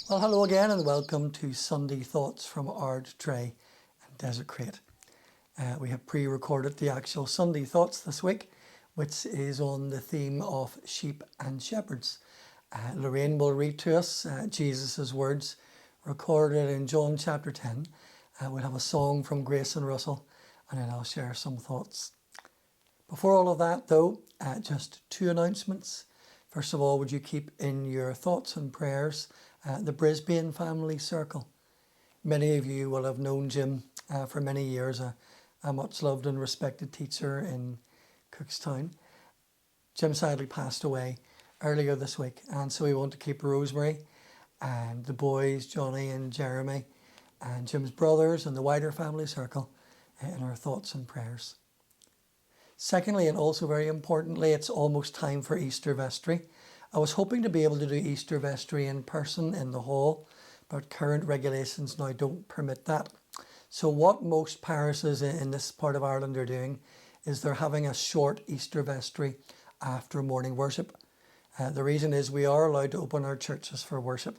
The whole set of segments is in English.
Well, hello again and welcome to Sunday Thoughts from Ardtrea Desertcreat. We have pre-recorded the actual Sunday Thoughts this week, which is on the theme of sheep and shepherds. Lorraine will read to us Jesus' words recorded in John chapter 10. We'll have a song from Grace and Russell, and then I'll share some thoughts. Before all of that though, just two announcements. First of all, would you keep in your thoughts and prayers the Brisbane family circle? Many of you will have known Jim for many years, a much loved and respected teacher in Cookstown. Jim sadly passed away earlier this week, and so we want to keep Rosemary and the boys, Johnny and Jeremy, and Jim's brothers and the wider family circle in our thoughts and prayers. Secondly, and also very importantly, it's almost time for Easter Vestry. I was hoping to be able to do Easter Vestry in person in the hall, but current regulations now don't permit that. So what most parishes in this part of Ireland are doing is they're having a short Easter Vestry after morning worship. The reason is we are allowed to open our churches for worship.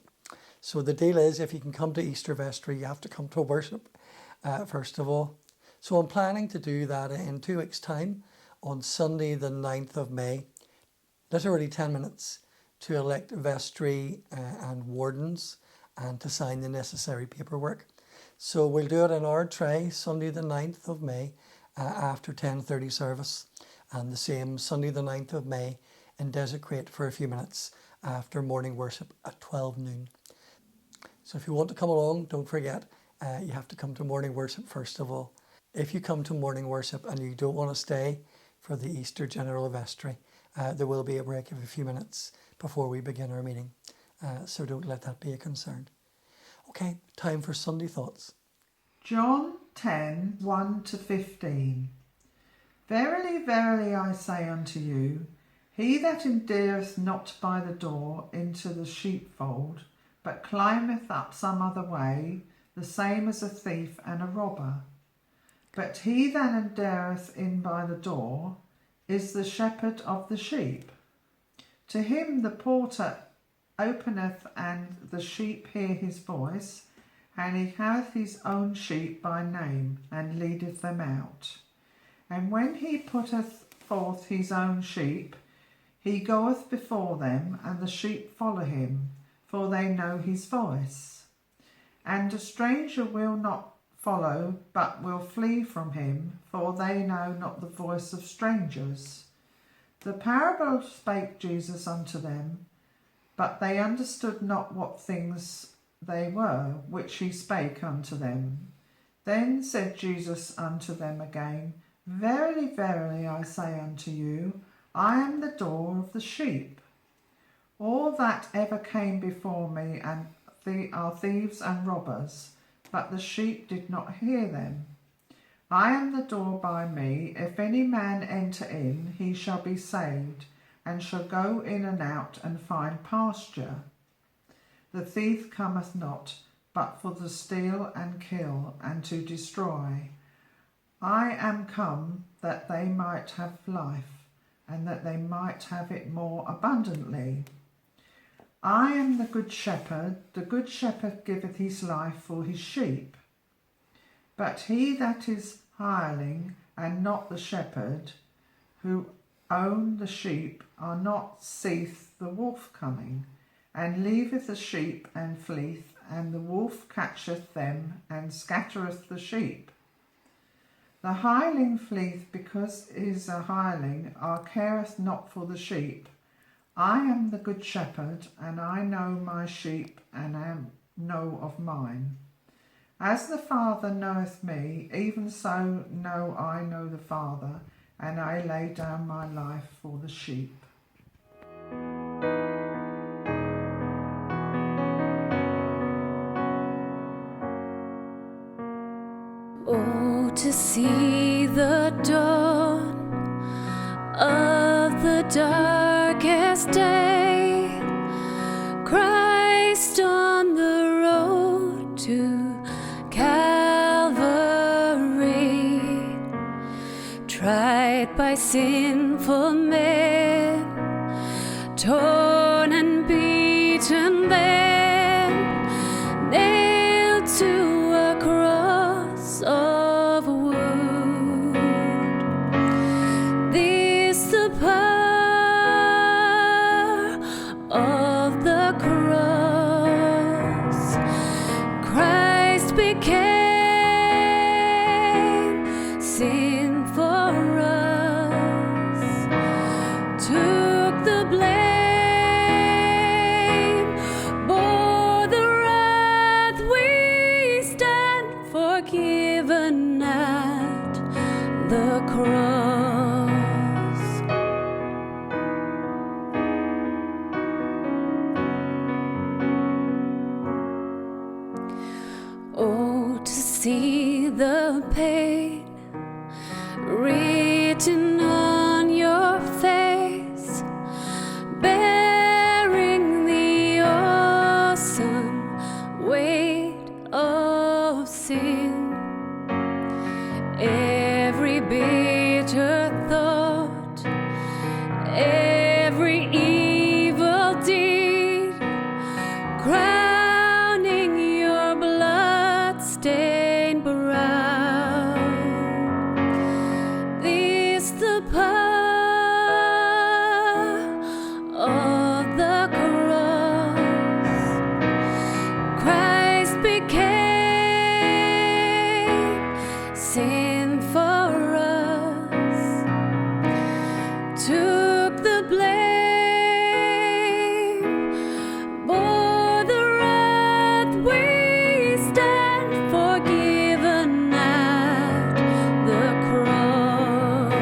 So the deal is, if you can come to Easter Vestry, you have to come to worship first of all. So I'm planning to do that in 2 weeks' time on Sunday the 9th of May, literally 10 minutes, to elect vestry and wardens and to sign the necessary paperwork. So we'll do it in Ardtrea, Sunday the 9th of May after 10:30 service, and the same Sunday the 9th of May in Desertcreat for a few minutes after morning worship at 12 noon. So if you want to come along, don't forget, you have to come to morning worship first of all. If you come to morning worship and you don't want to stay for the Easter General Vestry, there will be a break of a few minutes before we begin our meeting. So don't let that be a concern. Okay, time for Sunday Thoughts. John 10, 1-15. Verily, verily, I say unto you, he that entereth not by the door into the sheepfold, but climbeth up some other way, the same as a thief and a robber. But he that entereth in by the door is the shepherd of the sheep. To him the porter openeth, and the sheep hear his voice, and he hath his own sheep by name, and leadeth them out. And when he putteth forth his own sheep, he goeth before them, and the sheep follow him, for they know his voice. And a stranger will not follow, but will flee from him, for they know not the voice of strangers. The parable spake Jesus unto them, but they understood not what things they were, which he spake unto them. Then said Jesus unto them again, Verily, verily, I say unto you, I am the door of the sheep. All that ever came before me are thieves and robbers, but the sheep did not hear them. I am the door. By me, if any man enter in, he shall be saved, and shall go in and out and find pasture. The thief cometh not, but for to steal and kill and to destroy. I am come that they might have life, and that they might have it more abundantly. I am the good shepherd. The good shepherd giveth his life for his sheep. But he that is hireling, and not the shepherd, who own the sheep, are not seeth the wolf coming, and leaveth the sheep and fleeth, and the wolf catcheth them, and scattereth the sheep. The hireling fleeth because he is a hireling, careth not for the sheep. I am the good shepherd, and I know my sheep, and know of mine. As the Father knoweth me, even so know I the Father, and I lay down my life for the sheep. Oh, to see the dawn of the darkest day, Christ on the road to Calvary, tried by sinful men, torn and beaten then, see the pain written on your face, bearing the awesome weight of sin. Every bitter thought, every evil deed, crowning your blood-stained brow. This the power of the cross. Christ became sin for us, took the blame, bore the wrath. We stand forgiven at the cross.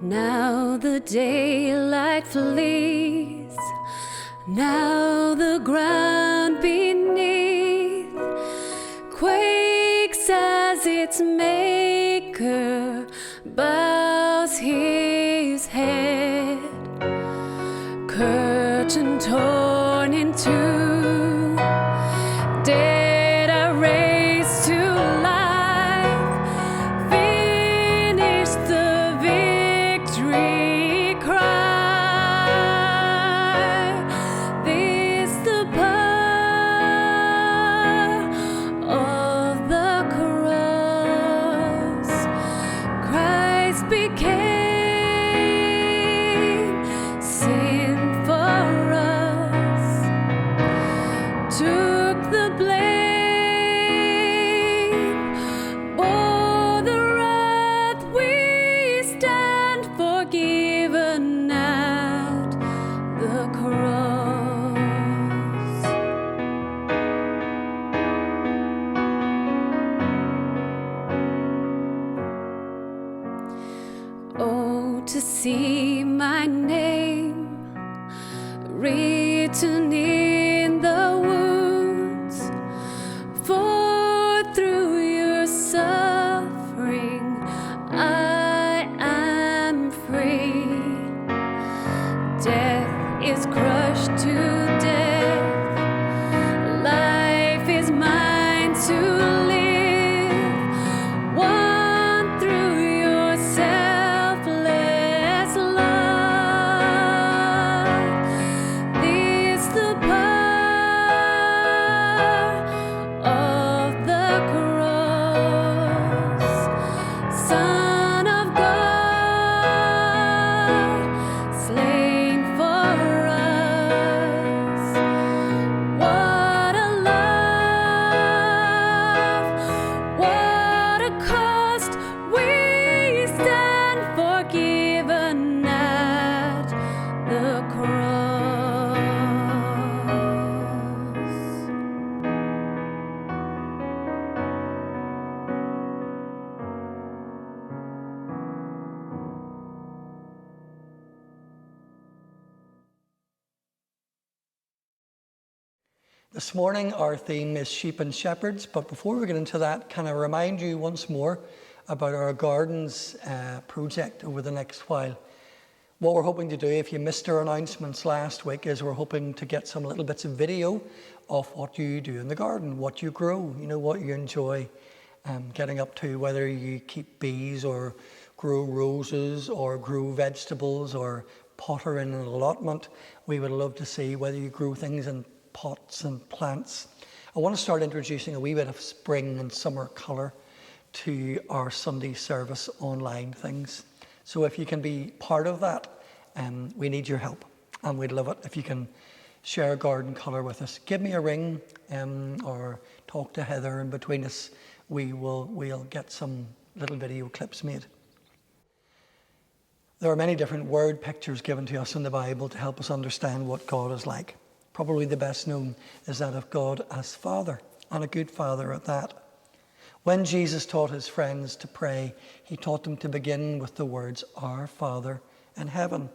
Now the daylight flees, now the ground beneath quakes as its maker bows his head. Curtain torn in two, dead are raised to life, finish the victory cry. This the power of the cross. Christ became sin for us, took the blame, bore the wrath. We stand forgiven at the cross. Oh, to see my name written in the wounds, for through your suffering I am free. Death is crushed to death, life is mine to live, won through your selfless love. This the power of the cross. Son of God, slain for us. What a love, what a cost. We stand forgiven at the cross. This morning our theme is sheep and shepherds, but before we get into that, can I remind you once more about our gardens project over the next while. What we're hoping to do, if you missed our announcements last week, is we're hoping to get some little bits of video of what you do in the garden, what you grow, what you enjoy getting up to, whether you keep bees or grow roses or grow vegetables or potter in an allotment. We would love to see whether you grow things in pots and plants. I want to start introducing a wee bit of spring and summer colour to our Sunday service online things. So if you can be part of that, we need your help, and we'd love it if you can share garden colour with us. Give me a ring or talk to Heather, and between us we'll get some little video clips made. There are many different word pictures given to us in the Bible to help us understand what God is like. Probably the best known is that of God as Father, and a good Father at that. When Jesus taught his friends to pray, he taught them to begin with the words, Our Father in heaven.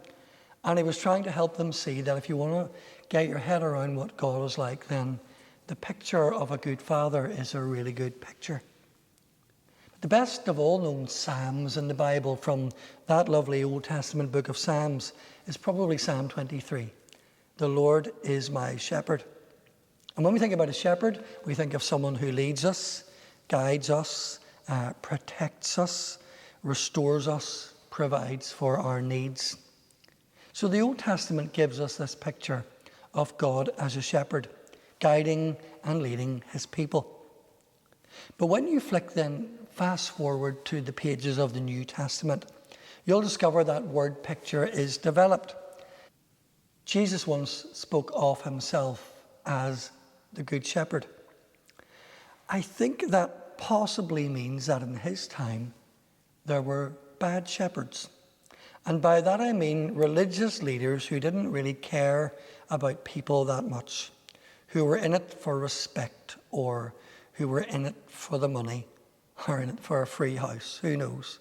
And he was trying to help them see that if you want to get your head around what God is like, then the picture of a good father is a really good picture. The best of all known Psalms in the Bible from that lovely Old Testament book of Psalms is probably Psalm 23. The Lord is my shepherd. And when we think about a shepherd, we think of someone who leads us, guides us, protects us, restores us, provides for our needs. So the Old Testament gives us this picture of God as a shepherd, guiding and leading his people. But when you fast forward to the pages of the New Testament, you'll discover that word picture is developed. Jesus once spoke of himself as the Good Shepherd. I think that possibly means that in his time there were bad shepherds. And by that I mean religious leaders who didn't really care about people that much, who were in it for respect, or who were in it for the money, or in it for a free house, who knows.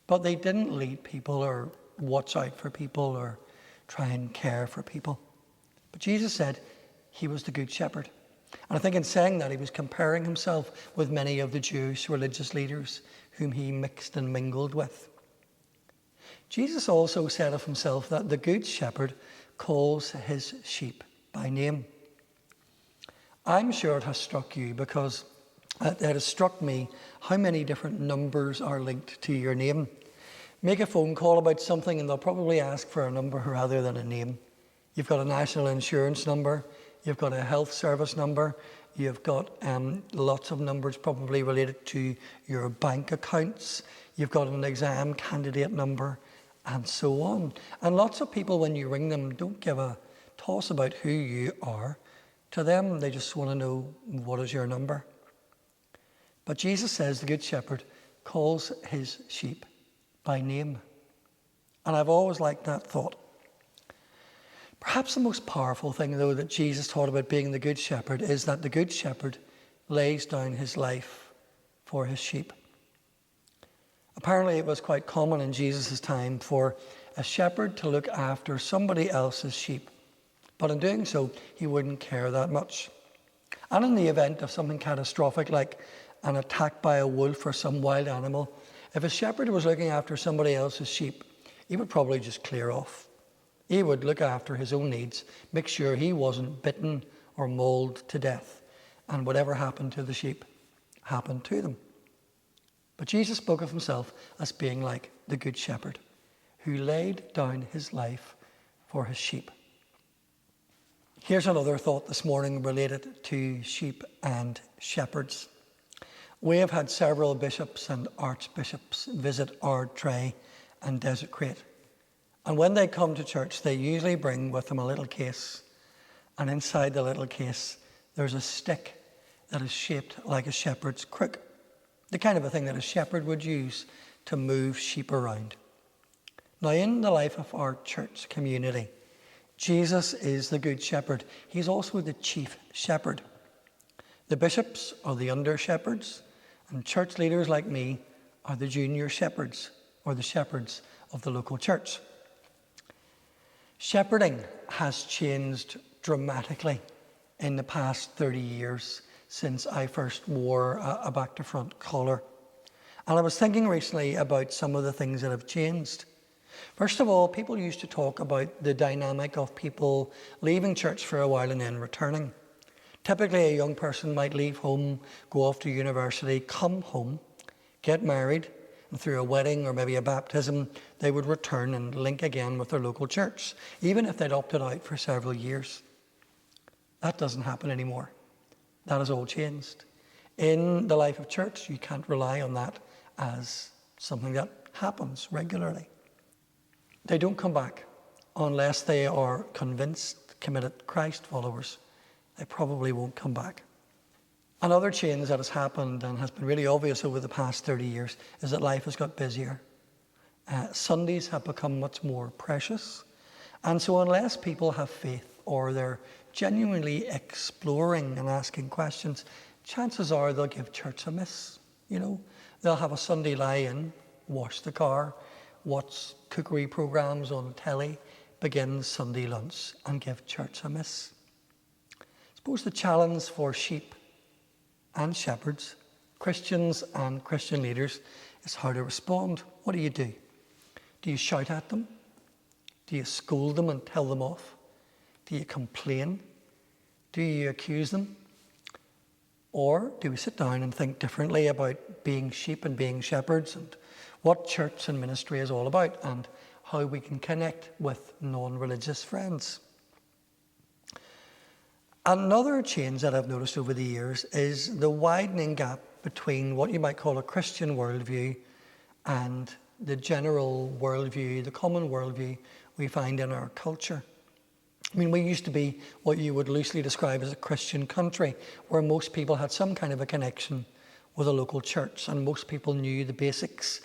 But they didn't lead people or watch out for people or try and care for people. But Jesus said he was the Good Shepherd. And I think in saying that, he was comparing himself with many of the Jewish religious leaders whom he mixed and mingled with. Jesus also said of himself that the Good Shepherd calls his sheep by name. I'm sure it has struck you because it has struck me how many different numbers are linked to your name. Make a phone call about something and they'll probably ask for a number rather than a name. You've got a national insurance number, you've got a health service number, you've got lots of numbers probably related to your bank accounts, you've got an exam candidate number, and so on. And lots of people, when you ring them, don't give a toss about who you are. To them, they just want to know, what is your number? But Jesus says the Good Shepherd calls his sheep by name. And I've always liked that thought. Perhaps the most powerful thing, though, that Jesus taught about being the Good Shepherd is that the Good Shepherd lays down his life for his sheep. Apparently, it was quite common in Jesus' time for a shepherd to look after somebody else's sheep. But in doing so, he wouldn't care that much. And in the event of something catastrophic like an attack by a wolf or some wild animal, if a shepherd was looking after somebody else's sheep, he would probably just clear off. He would look after his own needs, make sure he wasn't bitten or mauled to death, and whatever happened to the sheep happened to them. But Jesus spoke of himself as being like the Good Shepherd, who laid down his life for his sheep. Here's another thought this morning related to sheep and shepherds. We have had several bishops and archbishops visit Ardtrea Desertcreat. And when they come to church, they usually bring with them a little case. And inside the little case, there's a stick that is shaped like a shepherd's crook. The kind of a thing that a shepherd would use to move sheep around. Now, in the life of our church community, Jesus is the Good Shepherd. He's also the chief shepherd. The bishops are the under shepherds, and church leaders like me are the junior shepherds, or the shepherds of the local church. Shepherding has changed dramatically in the past 30 years since I first wore a back-to-front collar. And I was thinking recently about some of the things that have changed. First of all, people used to talk about the dynamic of people leaving church for a while and then returning. Typically, a young person might leave home, go off to university, come home, get married, and through a wedding or maybe a baptism, they would return and link again with their local church, even if they'd opted out for several years. That doesn't happen anymore. That has all changed. In the life of church, you can't rely on that as something that happens regularly. They don't come back unless they are convinced, committed Christ followers. They probably won't come back. Another change that has happened and has been really obvious over the past 30 years is that life has got busier. Sundays have become much more precious. And so unless people have faith or they're genuinely exploring and asking questions, chances are they'll give church a miss. They'll have a Sunday lie-in, wash the car, watch cookery programs on telly, begin Sunday lunch and give church a miss. I suppose the challenge for sheep and shepherds, Christians and Christian leaders, is how to respond. What do? Do you shout at them? Do you scold them and tell them off? Do you complain? Do you accuse them? Or do we sit down and think differently about being sheep and being shepherds, and what church and ministry is all about, and how we can connect with non-religious friends? Another change that I've noticed over the years is the widening gap between what you might call a Christian worldview and the general worldview, the common worldview we find in our culture. I mean, we used to be what you would loosely describe as a Christian country, where most people had some kind of a connection with a local church, and most people knew the basics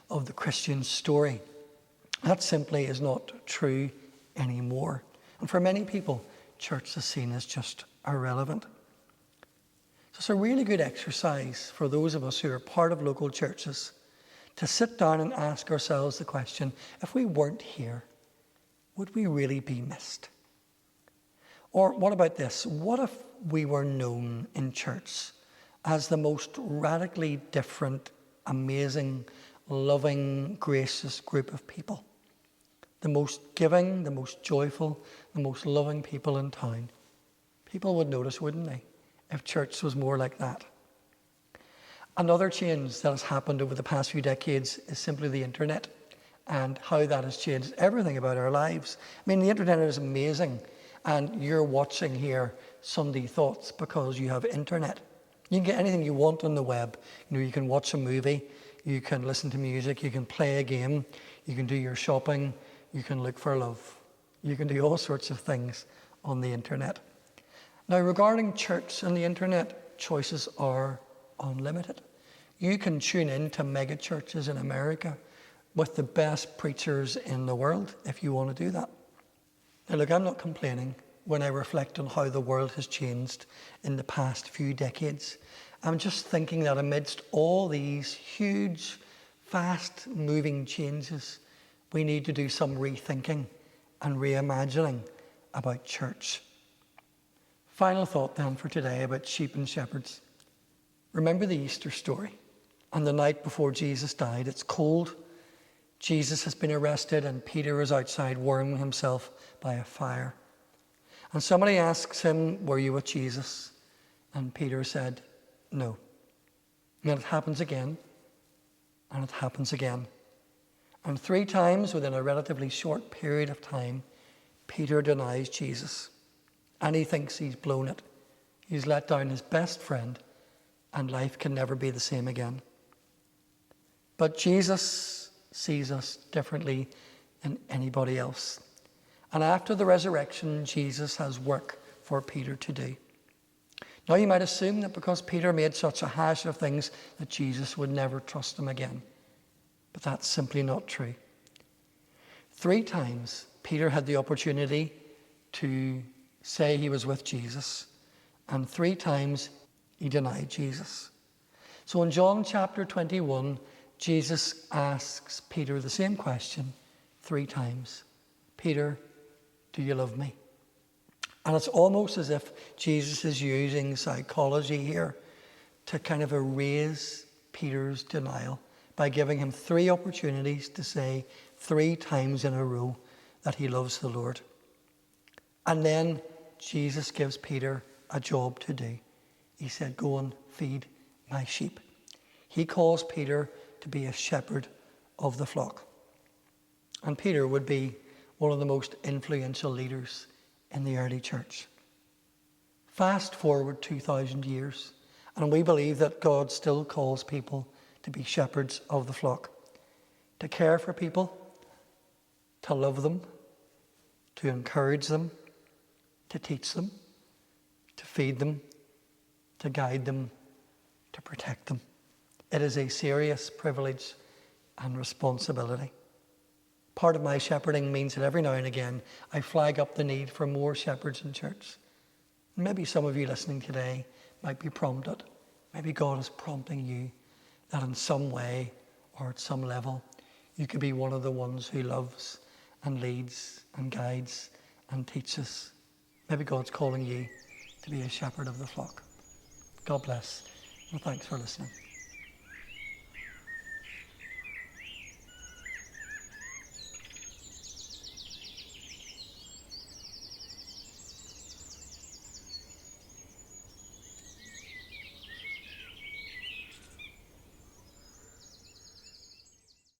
of the Christian story. That simply is not true anymore. And for many people, church is seen as just irrelevant. So it's a really good exercise for those of us who are part of local churches to sit down and ask ourselves the question, if we weren't here, would we really be missed? Or what about this? What if we were known in church as the most radically different, amazing, loving, gracious group of people? The most giving, the most joyful, the most loving people in town. People would notice, wouldn't they, if church was more like that? Another change that has happened over the past few decades is simply the internet and how that has changed everything about our lives. I mean, the internet is amazing, and you're watching here Sunday Thoughts because you have internet. You can get anything you want on the web. You know, you can watch a movie, you can listen to music, you can play a game, you can do your shopping, you can look for love. You can do all sorts of things on the internet. Now, regarding church and the internet, choices are unlimited. You can tune in to mega churches in America with the best preachers in the world if you want to do that. Now look, I'm not complaining when I reflect on how the world has changed in the past few decades. I'm just thinking that amidst all these huge, fast-moving changes, we need to do some rethinking and reimagining about church. Final thought then for today about sheep and shepherds. Remember the Easter story. On the night before Jesus died, it's cold. Jesus has been arrested and Peter is outside warming himself by a fire. And somebody asks him, "Were you with Jesus?" And Peter said, "No." And it happens again, and it happens again. And 3 times within a relatively short period of time, Peter denies Jesus. And he thinks he's blown it. He's let down his best friend, and life can never be the same again. But Jesus sees us differently than anybody else. And after the resurrection, Jesus has work for Peter to do. Now you might assume that because Peter made such a hash of things that Jesus would never trust him again. But that's simply not true. 3 times Peter had the opportunity to say he was with Jesus, and 3 times he denied Jesus. So in John chapter 21, Jesus asks Peter the same question 3 times. "Peter, do you love me?" And it's almost as if Jesus is using psychology here to kind of erase Peter's denial by giving him 3 opportunities to say 3 times in a row that he loves the Lord. And then Jesus gives Peter a job to do. He said, "Go and feed my sheep." He calls Peter to be a shepherd of the flock. And Peter would be one of the most influential leaders in the early church. Fast forward 2,000 years, and we believe that God still calls people to be shepherds of the flock, to care for people, to love them, to encourage them, to teach them, to feed them, to guide them, to protect them. It is a serious privilege and responsibility. Part of my shepherding means that every now and again I flag up the need for more shepherds in church. Maybe some of you listening today might be prompted. Maybe God is prompting you that in some way or at some level you could be one of the ones who loves and leads and guides and teaches. Maybe God's calling you to be a shepherd of the flock. God bless, and thanks for listening.